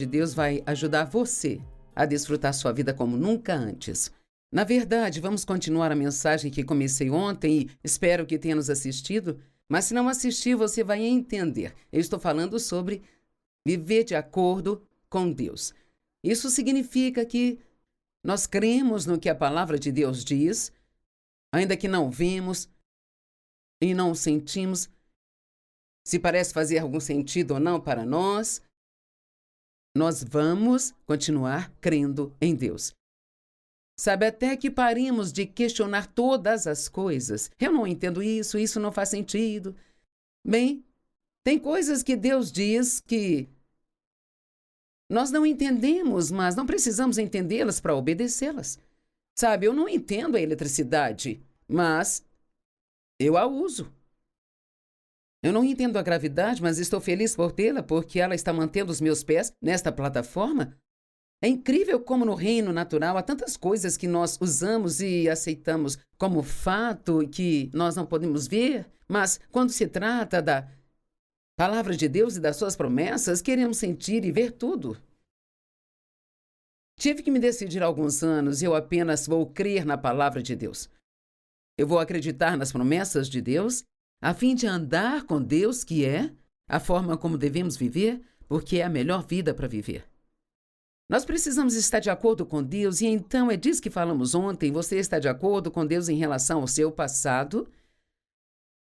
de Deus vai ajudar você a desfrutar sua vida como nunca antes. Na verdade, vamos continuar a mensagem que comecei ontem e espero que tenha nos assistido, mas se não assistir, você vai entender. Eu estou falando sobre viver de acordo com Deus. Isso significa que nós cremos no que a palavra de Deus diz, ainda que não vimos e não sentimos, se parece fazer algum sentido ou não para nós, nós vamos continuar crendo em Deus. Sabe, até que paremos de questionar todas as coisas. Eu não entendo isso, isso não faz sentido. Bem, tem coisas que Deus diz que nós não entendemos, mas não precisamos entendê-las para obedecê-las. Sabe, eu não entendo a eletricidade, mas eu a uso. Eu não entendo a gravidade, mas estou feliz por tê-la, porque ela está mantendo os meus pés nesta plataforma. É incrível como no reino natural há tantas coisas que nós usamos e aceitamos como fato e que nós não podemos ver, mas quando se trata da palavra de Deus e das suas promessas, queremos sentir e ver tudo. Tive que me decidir há alguns anos e eu apenas vou crer na palavra de Deus. Eu vou acreditar nas promessas de Deus, a fim de andar com Deus, que é a forma como devemos viver, porque é a melhor vida para viver. Nós precisamos estar de acordo com Deus, e então é disso que falamos ontem, você está de acordo com Deus em relação ao seu passado?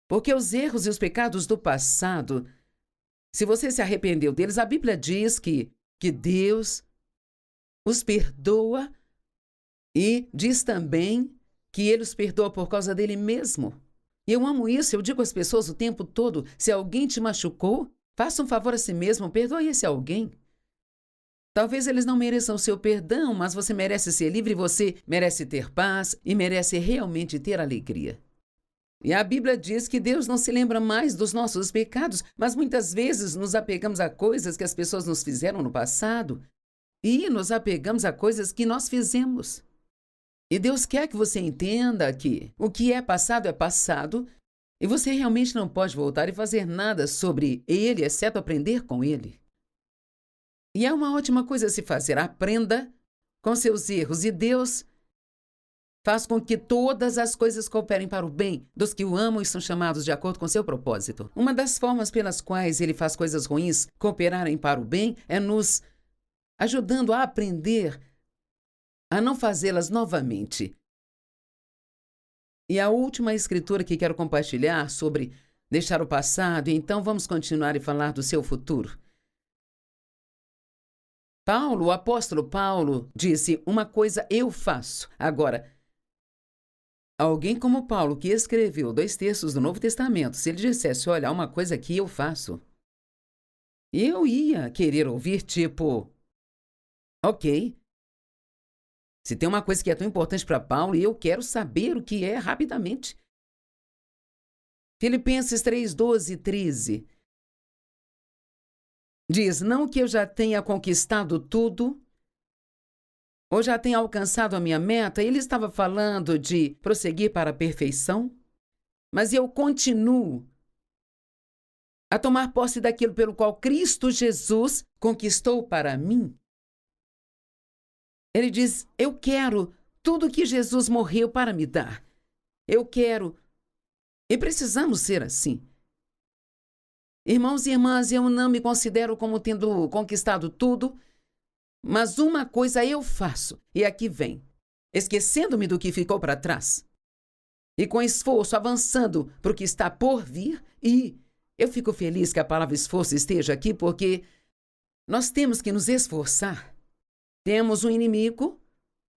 Porque os erros e os pecados do passado, se você se arrependeu deles, a Bíblia diz que Deus os perdoa e diz também que Ele os perdoa por causa dele mesmo. E eu amo isso, eu digo às pessoas o tempo todo, se alguém te machucou, faça um favor a si mesmo, perdoe esse alguém. Talvez eles não mereçam o seu perdão, mas você merece ser livre, você merece ter paz e merece realmente ter alegria. E a Bíblia diz que Deus não se lembra mais dos nossos pecados, mas muitas vezes nos apegamos a coisas que as pessoas nos fizeram no passado e nos apegamos a coisas que nós fizemos. E Deus quer que você entenda que o que é passado e você realmente não pode voltar e fazer nada sobre ele, exceto aprender com ele. E é uma ótima coisa a se fazer. Aprenda com seus erros e Deus faz com que todas as coisas cooperem para o bem dos que o amam e são chamados de acordo com seu propósito. Uma das formas pelas quais ele faz coisas ruins cooperarem para o bem é nos ajudando a aprender a não fazê-las novamente. E a última escritura que quero compartilhar sobre deixar o passado, e então vamos continuar e falar do seu futuro. Paulo, o apóstolo Paulo, disse, uma coisa eu faço. Agora, alguém como Paulo, que escreveu 2/3 do Novo Testamento, se ele dissesse, olha, há uma coisa que eu faço, eu ia querer ouvir tipo, ok, se tem uma coisa que é tão importante para Paulo, eu quero saber o que é rapidamente. Filipenses 3:12 e 13 diz, não que eu já tenha conquistado tudo, ou já tenha alcançado a minha meta, ele estava falando de prosseguir para a perfeição, mas eu continuo a tomar posse daquilo pelo qual Cristo Jesus conquistou para mim. Ele diz, eu quero tudo que Jesus morreu para me dar. Eu quero. E precisamos ser assim. Irmãos e irmãs, eu não me considero como tendo conquistado tudo, mas uma coisa eu faço, e aqui vem, esquecendo-me do que ficou para trás, e com esforço avançando para o que está por vir, e eu fico feliz que a palavra esforço esteja aqui, porque nós temos que nos esforçar. Temos um inimigo,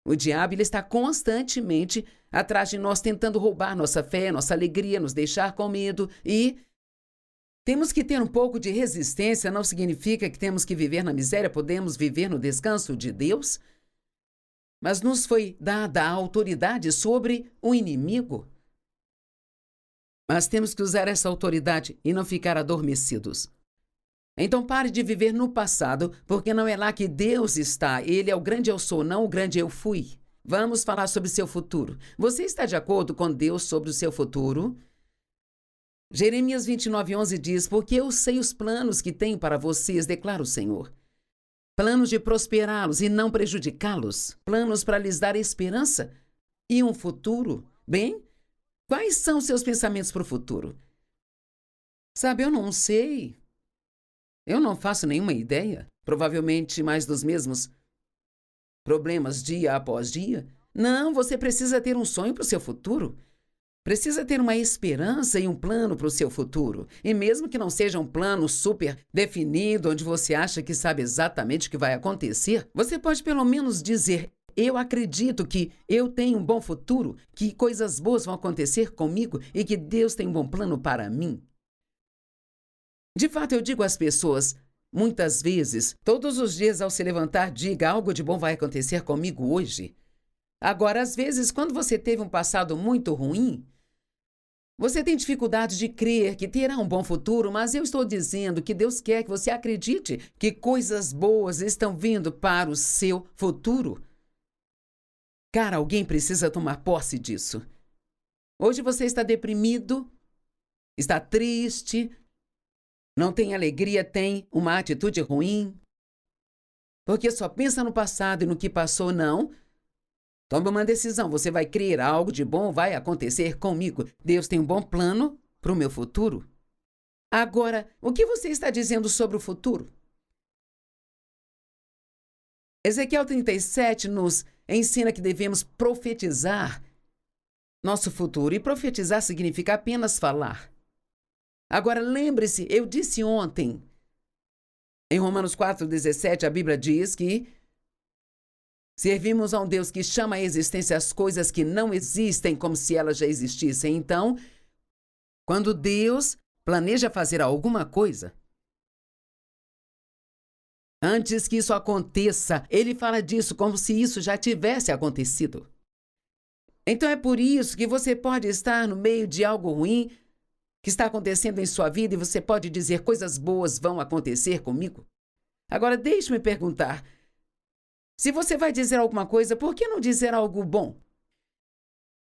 o diabo, ele está constantemente atrás de nós, tentando roubar nossa fé, nossa alegria, nos deixar com medo, e temos que ter um pouco de resistência. Não significa que temos que viver na miséria, podemos viver no descanso de Deus, mas nos foi dada a autoridade sobre o inimigo. Mas temos que usar essa autoridade e não ficar adormecidos. Então pare de viver no passado, porque não é lá que Deus está. Ele é o grande eu sou, não o grande eu fui. Vamos falar sobre seu futuro. Você está de acordo com Deus sobre o seu futuro? Jeremias 29:11 diz, porque eu sei os planos que tenho para vocês, declara o Senhor. planos de prosperá-los e não prejudicá-los, planos para lhes dar esperança e um futuro. Bem, quais são seus pensamentos para o futuro? Sabe, eu não sei. Eu não faço nenhuma ideia. Provavelmente mais dos mesmos problemas dia após dia. Não, você precisa ter um sonho para o seu futuro. Precisa ter uma esperança e um plano para o seu futuro. E mesmo que não seja um plano super definido, onde você acha que sabe exatamente o que vai acontecer, você pode pelo menos dizer: eu acredito que eu tenho um bom futuro, que coisas boas vão acontecer comigo e que Deus tem um bom plano para mim. De fato, eu digo às pessoas, muitas vezes, todos os dias ao se levantar, diga: algo de bom vai acontecer comigo hoje. Agora, às vezes, quando você teve um passado muito ruim, você tem dificuldade de crer que terá um bom futuro, mas eu estou dizendo que Deus quer que você acredite que coisas boas estão vindo para o seu futuro. Cara, alguém precisa tomar posse disso. Hoje você está deprimido, está triste, não tem alegria, tem uma atitude ruim, porque só pensa no passado e no que passou. Não. Tome uma decisão. Você vai crer: algo de bom vai acontecer comigo. Deus tem um bom plano para o meu futuro. Agora, o que você está dizendo sobre o futuro? Ezequiel 37 nos ensina que devemos profetizar nosso futuro. E profetizar significa apenas falar. Agora, lembre-se, eu disse ontem, em Romanos 4,17, a Bíblia diz que servimos a um Deus que chama à existência as coisas que não existem como se elas já existissem. Então, quando Deus planeja fazer alguma coisa, antes que isso aconteça, Ele fala disso como se isso já tivesse acontecido. Então é por isso que você pode estar no meio de algo ruim que está acontecendo em sua vida e você pode dizer: coisas boas vão acontecer comigo. Agora, deixe-me perguntar, se você vai dizer alguma coisa, por que não dizer algo bom?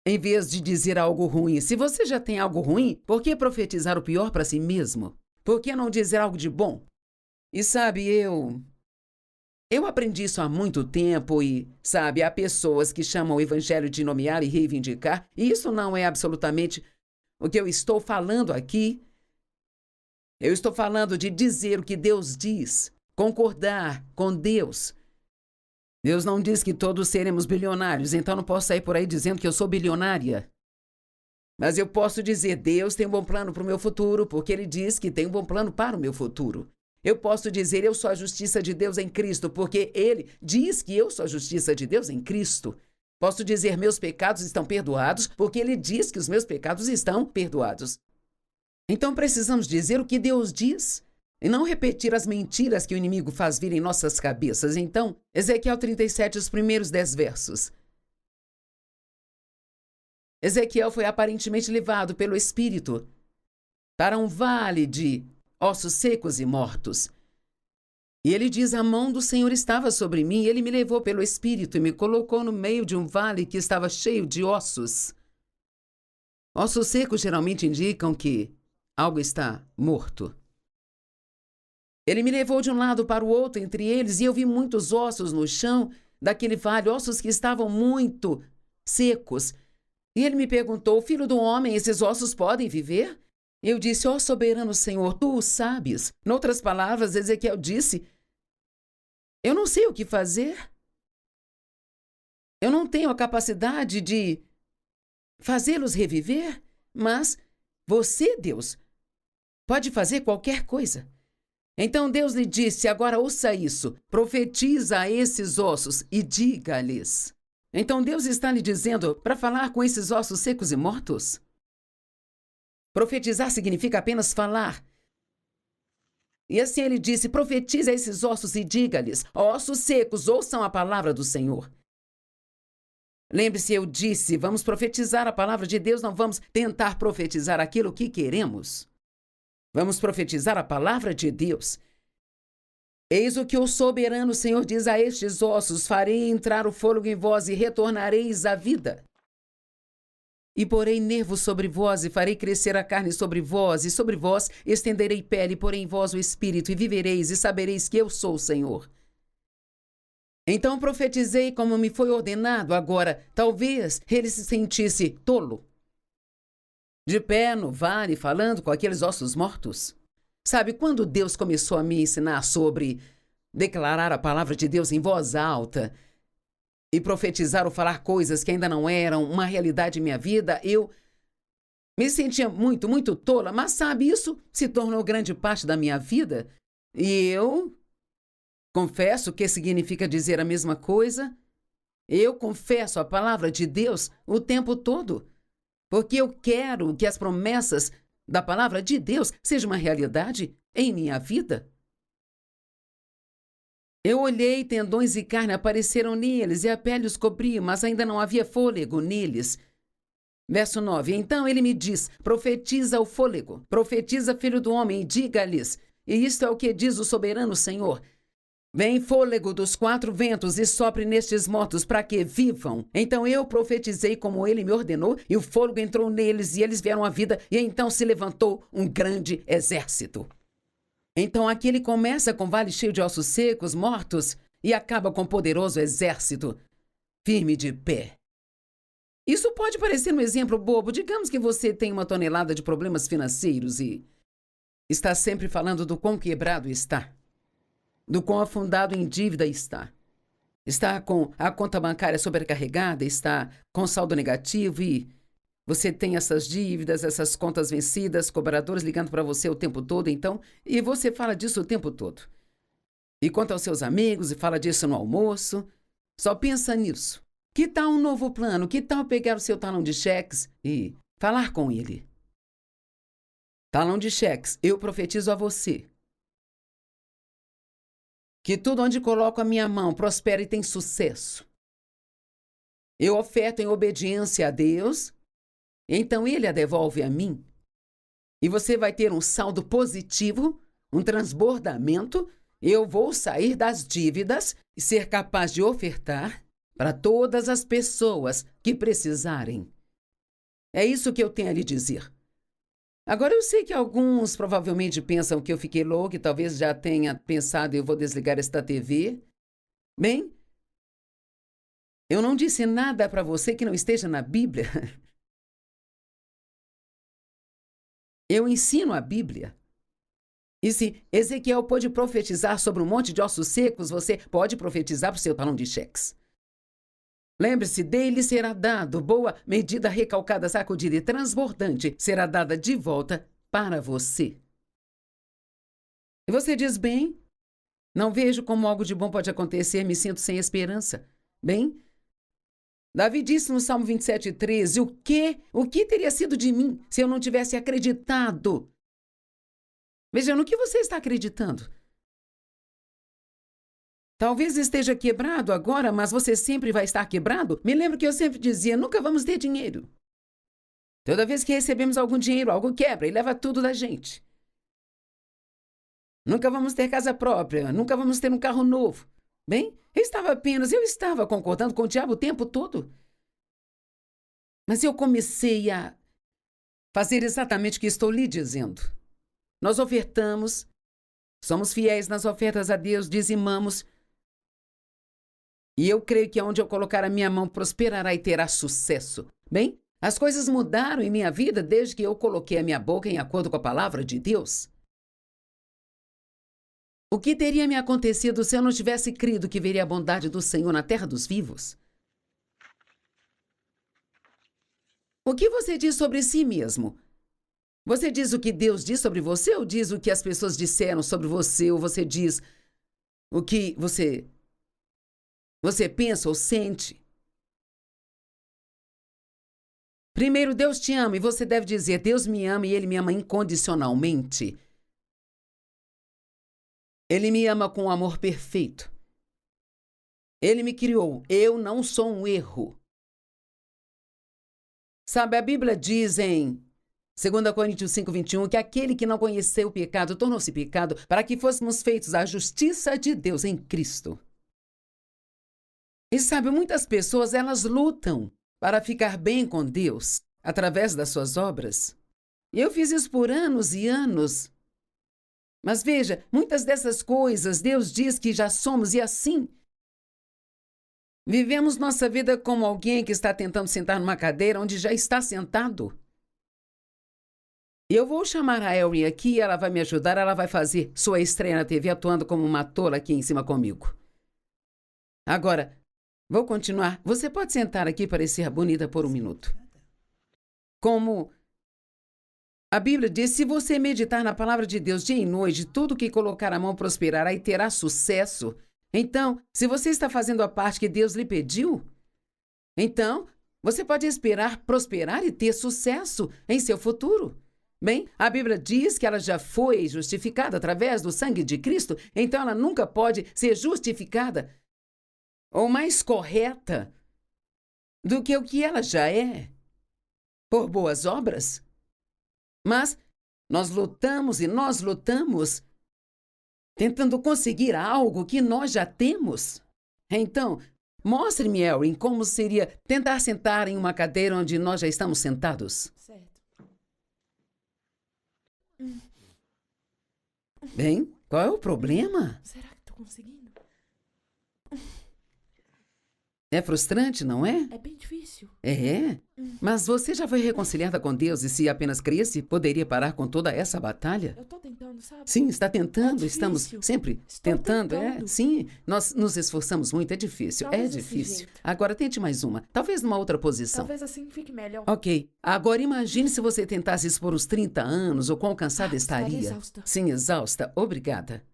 Em vez de dizer algo ruim. Se você já tem algo ruim, por que profetizar o pior para si mesmo? Por que não dizer algo de bom? E sabe, eu aprendi isso há muito tempo e, sabe, há pessoas que chamam o evangelho de nomear e reivindicar, e isso não é absolutamente o que eu estou falando aqui. Eu estou falando de dizer o que Deus diz, concordar com Deus. Deus não diz que todos seremos bilionários, então não posso sair por aí dizendo que eu sou bilionária. Mas eu posso dizer: Deus tem um bom plano para o meu futuro, porque Ele diz que tem um bom plano para o meu futuro. Eu posso dizer: eu sou a justiça de Deus em Cristo, porque Ele diz que eu sou a justiça de Deus em Cristo. Posso dizer: meus pecados estão perdoados, porque Ele diz que os meus pecados estão perdoados. Então precisamos dizer o que Deus diz e não repetir as mentiras que o inimigo faz vir em nossas cabeças. Então, Ezequiel 37, os primeiros 10 versos. Ezequiel foi aparentemente levado pelo Espírito para um vale de ossos secos e mortos. E ele diz: a mão do Senhor estava sobre mim, e Ele me levou pelo Espírito e me colocou no meio de um vale que estava cheio de ossos. Ossos secos geralmente indicam que algo está morto. Ele me levou de um lado para o outro entre eles, e eu vi muitos ossos no chão daquele vale, ossos que estavam muito secos. E ele me perguntou: filho do homem, esses ossos podem viver? Eu disse: ó soberano Senhor, tu o sabes. Noutras palavras, Ezequiel disse: eu não sei o que fazer. Eu não tenho a capacidade de fazê-los reviver, mas você, Deus, pode fazer qualquer coisa. Então Deus lhe disse: agora ouça isso, profetiza a esses ossos e diga-lhes. Então Deus está lhe dizendo para falar com esses ossos secos e mortos? Profetizar significa apenas falar. E assim ele disse: profetize a esses ossos e diga-lhes: ossos secos, ouçam a palavra do Senhor. Lembre-se, eu disse, vamos profetizar a palavra de Deus, não vamos tentar profetizar aquilo que queremos. Vamos profetizar a palavra de Deus. Eis o que o soberano Senhor diz a estes ossos: farei entrar o fôlego em vós e retornareis à vida. E porei nervos sobre vós, e farei crescer a carne sobre vós, e sobre vós estenderei pele, porém em vós o espírito, e vivereis, e sabereis que eu sou o Senhor. Então profetizei como me foi ordenado. Agora, talvez ele se sentisse tolo, de pé no vale, falando com aqueles ossos mortos. Sabe, quando Deus começou a me ensinar sobre declarar a palavra de Deus em voz alta e profetizar ou falar coisas que ainda não eram uma realidade em minha vida, eu me sentia muito, muito tola. Mas sabe, isso se tornou grande parte da minha vida. E eu confesso que significa dizer a mesma coisa. Eu confesso a palavra de Deus o tempo todo, porque eu quero que as promessas da palavra de Deus sejam uma realidade em minha vida. Eu olhei, tendões e carne apareceram neles, e a pele os cobriu, mas ainda não havia fôlego neles. Verso 9. Então ele me diz: profetiza o fôlego, profetiza, filho do homem, e diga-lhes, e isto é o que diz o soberano Senhor: vem fôlego dos quatro ventos e sopre nestes mortos para que vivam. Então eu profetizei como ele me ordenou, e o fôlego entrou neles, e eles vieram à vida, e então se levantou um grande exército. Então aqui ele começa com vale cheio de ossos secos, mortos, e acaba com um poderoso exército, firme de pé. Isso pode parecer um exemplo bobo. Digamos que você tem 1 tonelada de problemas financeiros e está sempre falando do quão quebrado está, do quão afundado em dívida está. Está com a conta bancária sobrecarregada, está com saldo negativo e você tem essas dívidas, essas contas vencidas, cobradores ligando para você o tempo todo, então, e você fala disso o tempo todo. E conta aos seus amigos e fala disso no almoço. Só pensa nisso. Que tal um novo plano? Que tal pegar o seu talão de cheques e falar com ele? Talão de cheques, eu profetizo a você que tudo onde coloco a minha mão prospera e tem sucesso. Eu oferto em obediência a Deus, então Ele a devolve a mim. E você vai ter um saldo positivo, um transbordamento. Eu vou sair das dívidas e ser capaz de ofertar para todas as pessoas que precisarem. É isso que eu tenho a lhe dizer. Agora, eu sei que alguns provavelmente pensam que eu fiquei louco e talvez já tenha pensado eu vou desligar esta TV. Bem, eu não disse nada para você que não esteja na Bíblia. Eu ensino a Bíblia. E se Ezequiel pôde profetizar sobre um monte de ossos secos, você pode profetizar para o seu talão de cheques. Lembre-se, dele será dado, boa medida, recalcada, sacudida e transbordante, será dada de volta para você. E você diz, bem, não vejo como algo de bom pode acontecer, me sinto sem esperança. Bem, Davi disse no Salmo 27:13, o que teria sido de mim se eu não tivesse acreditado? Veja, no que você está acreditando? Talvez esteja quebrado agora, mas você sempre vai estar quebrado? Me lembro que eu sempre dizia, nunca vamos ter dinheiro. Toda vez que recebemos algum dinheiro, algo quebra e leva tudo da gente. Nunca vamos ter casa própria, nunca vamos ter um carro novo. Bem, eu estava concordando com o diabo o tempo todo. Mas eu comecei a fazer exatamente o que estou lhe dizendo. Nós ofertamos, somos fiéis nas ofertas a Deus, dizimamos. E eu creio que onde eu colocar a minha mão prosperará e terá sucesso. Bem, as coisas mudaram em minha vida desde que eu coloquei a minha boca em acordo com a palavra de Deus. O que teria me acontecido se eu não tivesse crido que veria a bondade do Senhor na terra dos vivos? O que você diz sobre si mesmo? Você diz o que Deus diz sobre você ou diz o que as pessoas disseram sobre você? Ou você diz o que você pensa ou sente? Primeiro, Deus te ama e você deve dizer, Deus me ama e Ele me ama incondicionalmente. Ele me ama com um amor perfeito. Ele me criou. Eu não sou um erro. Sabe, a Bíblia diz em 2 Coríntios 5:21 que aquele que não conheceu o pecado tornou-se pecado para que fôssemos feitos a justiça de Deus em Cristo. E sabe, muitas pessoas, elas lutam para ficar bem com Deus através das suas obras. E eu fiz isso por anos e anos. Mas veja, muitas dessas coisas Deus diz que já somos e assim Vivemos nossa vida como alguém que está tentando sentar numa cadeira onde já está sentado. Eu vou chamar a Erin aqui, ela vai me ajudar, ela vai fazer sua estreia na TV atuando como uma tola aqui em cima comigo. Agora, vou continuar. Você pode sentar aqui e parecer bonita por um minuto. Como a Bíblia diz, se você meditar na palavra de Deus dia e noite, tudo que colocar a mão prosperará e terá sucesso. Então, se você está fazendo a parte que Deus lhe pediu, então você pode esperar prosperar e ter sucesso em seu futuro. Bem, a Bíblia diz que ela já foi justificada através do sangue de Cristo, então ela nunca pode ser justificada ou mais correta do que o que ela já é, por boas obras. Mas nós lutamos e nós lutamos tentando conseguir algo que nós já temos. Então, mostre-me, Erin, como seria tentar sentar em uma cadeira onde nós já estamos sentados. Certo. Bem, qual é o problema? Será que tô conseguindo? É frustrante, não é? É bem difícil. É. Mas você já foi reconciliada com Deus e se apenas cresce, poderia parar com toda essa batalha? Eu tô tentando, sabe? Sim, está tentando, É estamos difícil. sempre Estou tentando. tentando. Sim, nós nos esforçamos muito, é difícil, Talvez é desse difícil. jeito. Agora tente mais uma, talvez numa outra posição. Talvez assim fique melhor. Ok, agora imagine se você tentasse isso por uns 30 anos, o quão cansada estaria estaria. exausta. Sim, exausta. Obrigada.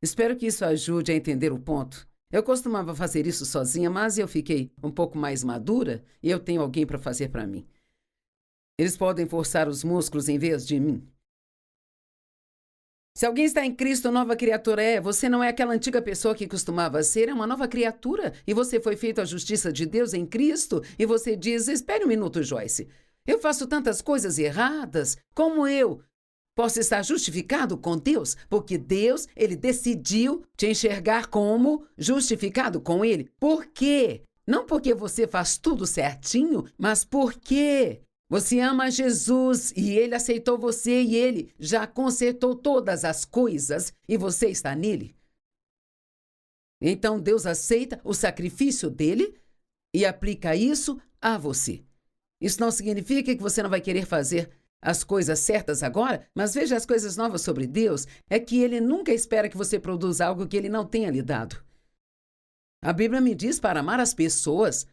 Espero que isso ajude a entender o ponto. Eu costumava fazer isso sozinha, mas eu fiquei um pouco mais madura e eu tenho alguém para fazer para mim. Eles podem forçar os músculos em vez de mim. Se alguém está em Cristo, nova criatura é. Você não é aquela antiga pessoa que costumava ser, é uma nova criatura. E você foi feito à justiça de Deus em Cristo. E você diz, espere um minuto, Joyce. Eu faço tantas coisas erradas. Como eu posso estar justificado com Deus? Porque Deus, Ele decidiu te enxergar como justificado com Ele. Por quê? Não porque você faz tudo certinho, mas porque você ama Jesus e Ele aceitou você e Ele já consertou todas as coisas e você está nele. Então Deus aceita o sacrifício dele e aplica isso a você. Isso não significa que você não vai querer fazer as coisas certas agora, mas veja as coisas novas sobre Deus, é que Ele nunca espera que você produza algo que Ele não tenha lhe dado. A Bíblia me diz para amar as pessoas.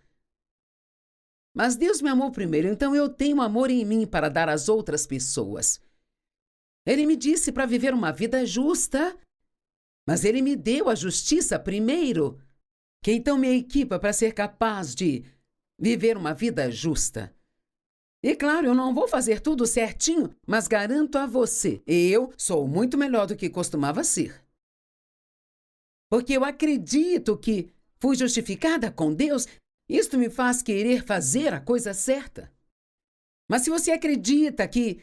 Mas Deus me amou primeiro, então eu tenho amor em mim para dar às outras pessoas. Ele me disse para viver uma vida justa, mas Ele me deu a justiça primeiro, que então me equipa para ser capaz de viver uma vida justa. E claro, eu não vou fazer tudo certinho, mas garanto a você, eu sou muito melhor do que costumava ser. Porque eu acredito que fui justificada com Deus, isto me faz querer fazer a coisa certa. Mas se você acredita que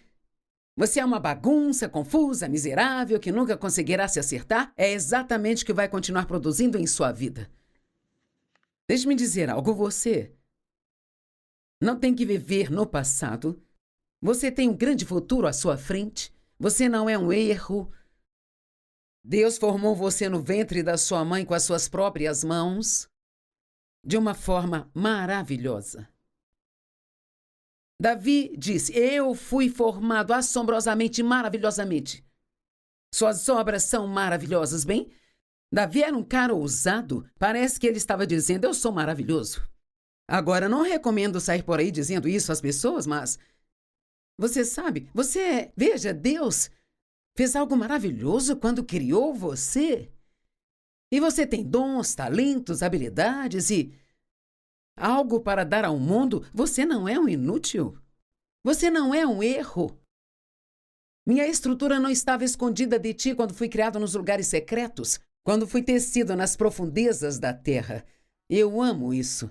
você é uma bagunça, confusa, miserável, que nunca conseguirá se acertar, é exatamente o que vai continuar produzindo em sua vida. Deixe-me dizer algo, você não tem que viver no passado. Você tem um grande futuro à sua frente. Você não é um erro. Deus formou você no ventre da sua mãe com as suas próprias mãos, de uma forma maravilhosa. Davi disse, eu fui formado assombrosamente, maravilhosamente. Suas obras são maravilhosas, bem? Davi era um cara ousado. Parece que ele estava dizendo, eu sou maravilhoso. Agora, não recomendo sair por aí dizendo isso às pessoas, mas você sabe, veja, Deus fez algo maravilhoso quando criou você. E você tem dons, talentos, habilidades e algo para dar ao mundo. Você não é um inútil. Você não é um erro. Minha estrutura não estava escondida de ti quando fui criado nos lugares secretos, quando fui tecido nas profundezas da terra. Eu amo isso.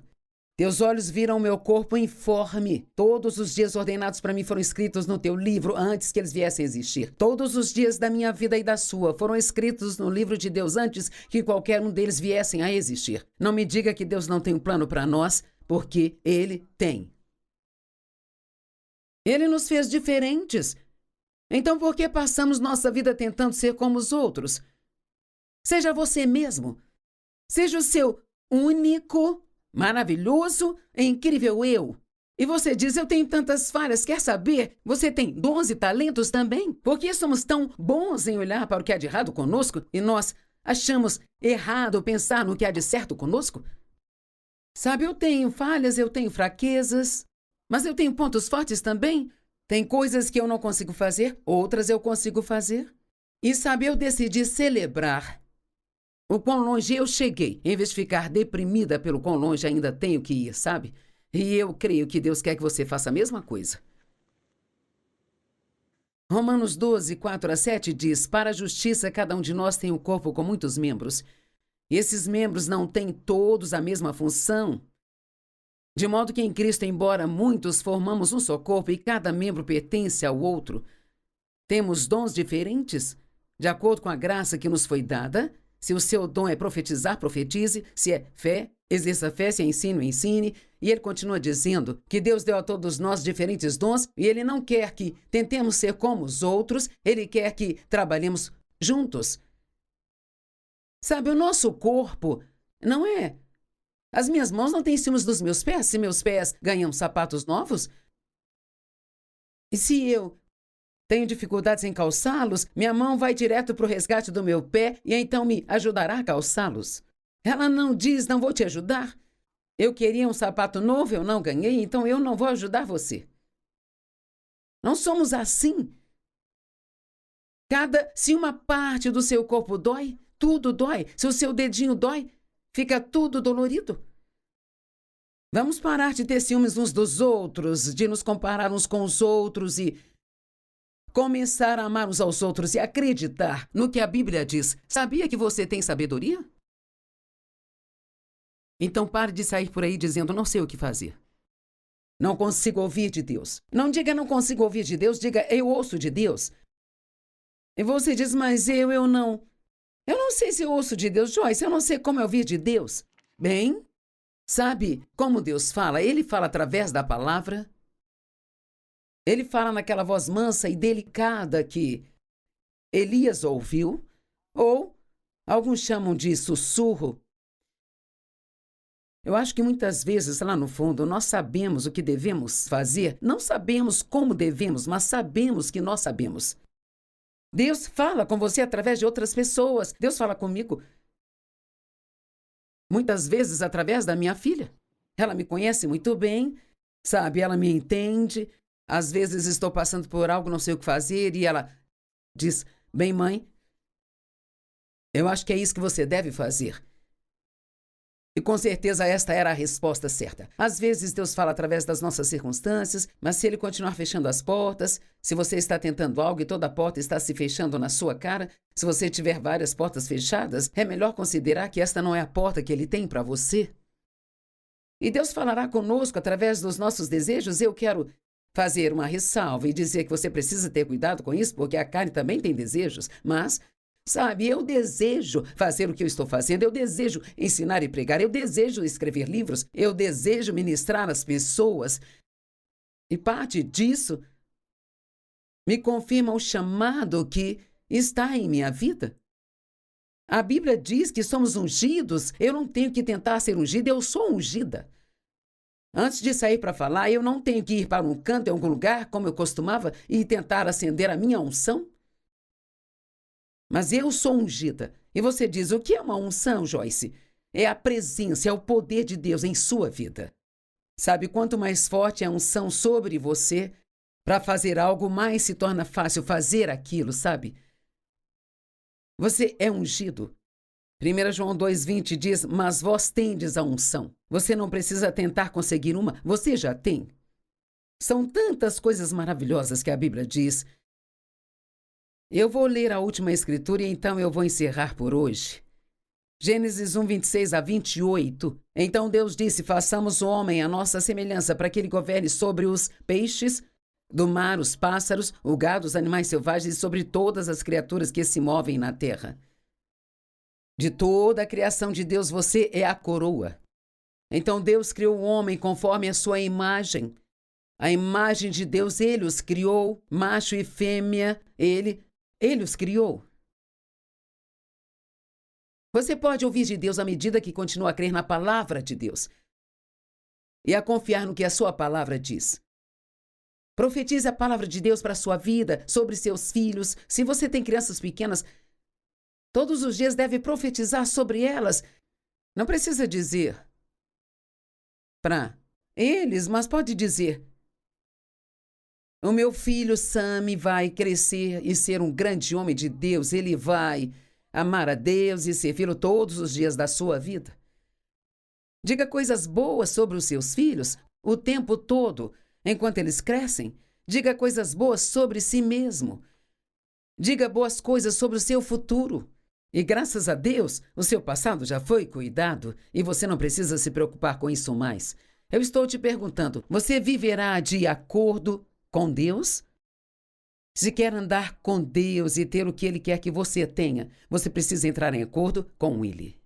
Teus olhos viram meu corpo informe. Todos os dias ordenados para mim foram escritos no teu livro antes que eles viessem a existir. Todos os dias da minha vida e da sua foram escritos no livro de Deus antes que qualquer um deles viessem a existir. Não me diga que Deus não tem um plano para nós, porque Ele tem. Ele nos fez diferentes. Então por que passamos nossa vida tentando ser como os outros? Seja você mesmo. Seja o seu único, maravilhoso e incrível eu. E você diz, eu tenho tantas falhas, quer saber? Você tem dons e talentos também? Por que somos tão bons em olhar para o que há de errado conosco e nós achamos errado pensar no que há de certo conosco? Sabe, eu tenho falhas, eu tenho fraquezas, mas eu tenho pontos fortes também. Tem coisas que eu não consigo fazer, outras eu consigo fazer. E sabe, eu decidi celebrar o quão longe eu cheguei, em vez de ficar deprimida pelo quão longe ainda tenho que ir, sabe? E eu creio que Deus quer que você faça a mesma coisa. Romanos 12, 4-7 diz, para a justiça cada um de nós tem um corpo com muitos membros. Esses membros não têm todos a mesma função. De modo que em Cristo, embora muitos formamos um só corpo e cada membro pertence ao outro, temos dons diferentes, de acordo com a graça que nos foi dada. Se o seu dom é profetizar, profetize. Se é fé, exerça fé. Se é ensino, ensine. E ele continua dizendo que Deus deu a todos nós diferentes dons e ele não quer que tentemos ser como os outros, ele quer que trabalhemos juntos. Sabe, o nosso corpo não é... As minhas mãos não têm ciúmes dos meus pés. Se meus pés ganham sapatos novos, e se eu tenho dificuldades em calçá-los, minha mão vai direto para o resgate do meu pé e então me ajudará a calçá-los. Ela não diz, não vou te ajudar. Eu queria um sapato novo, eu não ganhei, então eu não vou ajudar você. Não somos assim. Se uma parte do seu corpo dói, tudo dói. Se o seu dedinho dói, fica tudo dolorido. Vamos parar de ter ciúmes uns dos outros, de nos comparar uns com os outros e começar a amar uns aos outros e acreditar no que a Bíblia diz. Sabia que você tem sabedoria? Então pare de sair por aí dizendo, não sei o que fazer. Não consigo ouvir de Deus. Não diga não consigo ouvir de Deus, diga eu ouço de Deus. E você diz, mas eu não. Eu não sei se eu ouço de Deus, Joyce, eu não sei como ouvir de Deus. Bem, sabe como Deus fala? Ele fala através da palavra. Ele fala naquela voz mansa e delicada que Elias ouviu, ou alguns chamam de sussurro. Eu acho que muitas vezes, lá no fundo, nós sabemos o que devemos fazer, não sabemos como devemos, mas sabemos que nós sabemos. Deus fala com você através de outras pessoas. Deus fala comigo muitas vezes através da minha filha. Ela me conhece muito bem, sabe? Ela me entende. Às vezes estou passando por algo, não sei o que fazer, e ela diz, bem, mãe, eu acho que é isso que você deve fazer. E com certeza esta era a resposta certa. Às vezes Deus fala através das nossas circunstâncias, mas se Ele continuar fechando as portas, se você está tentando algo e toda a porta está se fechando na sua cara, se você tiver várias portas fechadas, é melhor considerar que esta não é a porta que Ele tem para você. E Deus falará conosco através dos nossos desejos. Eu quero fazer uma ressalva e dizer que você precisa ter cuidado com isso, porque a carne também tem desejos, mas... Sabe, eu desejo fazer o que eu estou fazendo, eu desejo ensinar e pregar, eu desejo escrever livros, eu desejo ministrar às pessoas. E parte disso me confirma o chamado que está em minha vida. A Bíblia diz que somos ungidos, eu não tenho que tentar ser ungida, eu sou ungida. Antes de sair para falar, eu não tenho que ir para um canto, em algum lugar, como eu costumava, e tentar acender a minha unção. Mas eu sou ungida. E você diz, o que é uma unção, Joyce? É a presença, é o poder de Deus em sua vida. Sabe, quanto mais forte é a unção sobre você, para fazer algo, mais se torna fácil fazer aquilo, sabe? Você é ungido. 1 João 2,20 diz, mas vós tendes a unção. Você não precisa tentar conseguir uma, você já tem. São tantas coisas maravilhosas que a Bíblia diz. Eu vou ler a última escritura e então eu vou encerrar por hoje. Gênesis 1, 26-28. Então Deus disse, façamos o homem à nossa semelhança para que ele governe sobre os peixes do mar, os pássaros, o gado, os animais selvagens e sobre todas as criaturas que se movem na terra. De toda a criação de Deus, você é a coroa. Então Deus criou o homem conforme a sua imagem. A imagem de Deus, Ele os criou, macho e fêmea, Ele os criou. Você pode ouvir de Deus à medida que continua a crer na palavra de Deus e a confiar no que a sua palavra diz. Profetize a palavra de Deus para a sua vida, sobre seus filhos. Se você tem crianças pequenas, todos os dias deve profetizar sobre elas. Não precisa dizer para eles, mas pode dizer: o meu filho Sammy vai crescer e ser um grande homem de Deus. Ele vai amar a Deus e servi-lo todos os dias da sua vida. Diga coisas boas sobre os seus filhos o tempo todo, enquanto eles crescem. Diga coisas boas sobre si mesmo. Diga boas coisas sobre o seu futuro. E graças a Deus, o seu passado já foi cuidado e você não precisa se preocupar com isso mais. Eu estou te perguntando, você viverá de acordo com Deus? Se quer andar com Deus e ter o que Ele quer que você tenha, você precisa entrar em acordo com Ele.